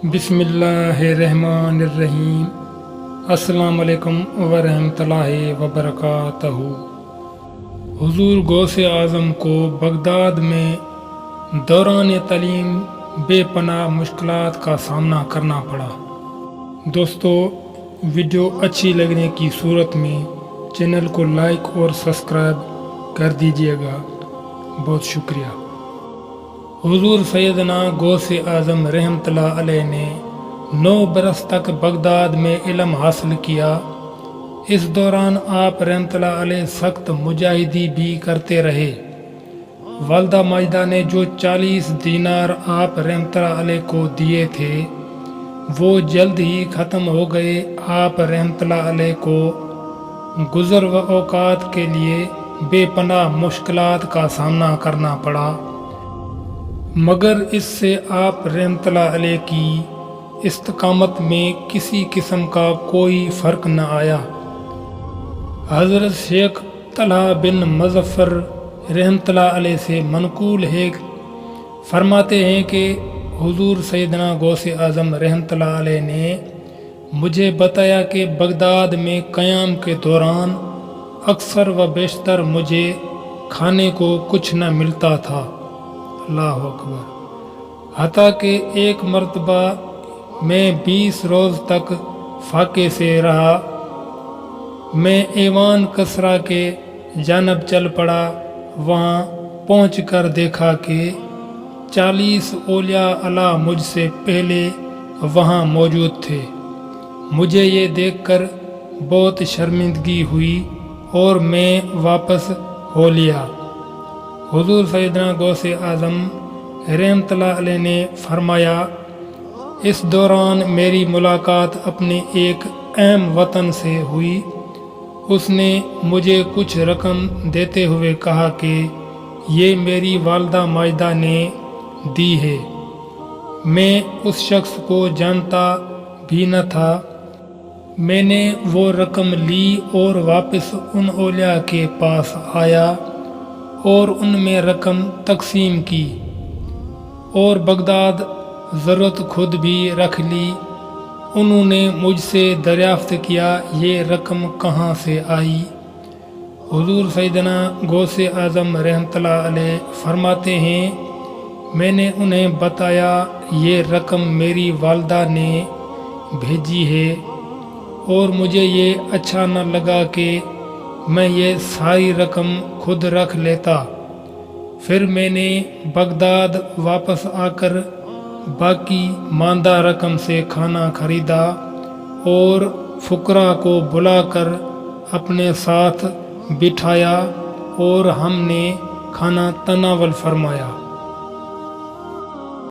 بسم اللہ الرحمن الرحیم۔ السلام علیکم ورحمۃ اللہ وبرکاتہ۔ حضور غوث اعظم کو بغداد میں دوران تعلیم بے پناہ مشکلات کا سامنا کرنا پڑا۔ دوستو، ویڈیو اچھی لگنے کی صورت میں چینل کو لائک اور سبسکرائب کر دیجیے گا، بہت شکریہ۔ حضور سیدنا غوث اعظم رحمۃ اللہ علیہ نے 9 برس تک بغداد میں علم حاصل کیا۔ اس دوران آپ رحمۃ اللہ علیہ سخت مجاہدی بھی کرتے رہے۔ والدہ ماجدہ نے جو 40 دینار آپ رحمۃ اللہ علیہ کو دیے تھے وہ جلد ہی ختم ہو گئے۔ آپ رحمۃ اللہ علیہ کو گزر و اوقات کے لیے بے پناہ مشکلات کا سامنا کرنا پڑا، مگر اس سے آپ رحمۃ اللہ علیہ کی استقامت میں کسی قسم کا کوئی فرق نہ آیا۔ حضرت شیخ طلحہ بن مظفر رحمۃ اللہ علیہ سے منقول ہے، فرماتے ہیں کہ حضور سیدنا غوث اعظم رحمۃ اللہ علیہ نے مجھے بتایا کہ بغداد میں قیام کے دوران اکثر و بیشتر مجھے کھانے کو کچھ نہ ملتا تھا، اللہ اکبر، حتیٰ کہ ایک مرتبہ میں 20 روز تک فاقے سے رہا۔ میں ایوان کسریٰ کے جانب چل پڑا، وہاں پہنچ کر دیکھا کہ 40 اولیاء اللہ مجھ سے پہلے وہاں موجود تھے۔ مجھے یہ دیکھ کر بہت شرمندگی ہوئی اور میں واپس ہو لیا۔ حضور سیدنا غوث اعظم رحمۃ اللہ علیہ نے فرمایا، اس دوران میری ملاقات اپنے ایک اہم وطن سے ہوئی۔ اس نے مجھے کچھ رقم دیتے ہوئے کہا کہ یہ میری والدہ ماجدہ نے دی ہے۔ میں اس شخص کو جانتا بھی نہ تھا۔ میں نے وہ رقم لی اور واپس ان اولیاء کے پاس آیا اور ان میں رقم تقسیم کی اور بغداد ضرورت خود بھی رکھ لی۔ انہوں نے مجھ سے دریافت کیا یہ رقم کہاں سے آئی؟ حضور سیدنا غوث اعظم رحمۃ اللہ علیہ فرماتے ہیں، میں نے انہیں بتایا یہ رقم میری والدہ نے بھیجی ہے اور مجھے یہ اچھا نہ لگا کہ میں یہ ساری رقم خود رکھ لیتا۔ پھر میں نے بغداد واپس آ کر باقی ماندہ رقم سے کھانا خریدا اور فقراء کو بلا کر اپنے ساتھ بٹھایا اور ہم نے کھانا تناول فرمایا۔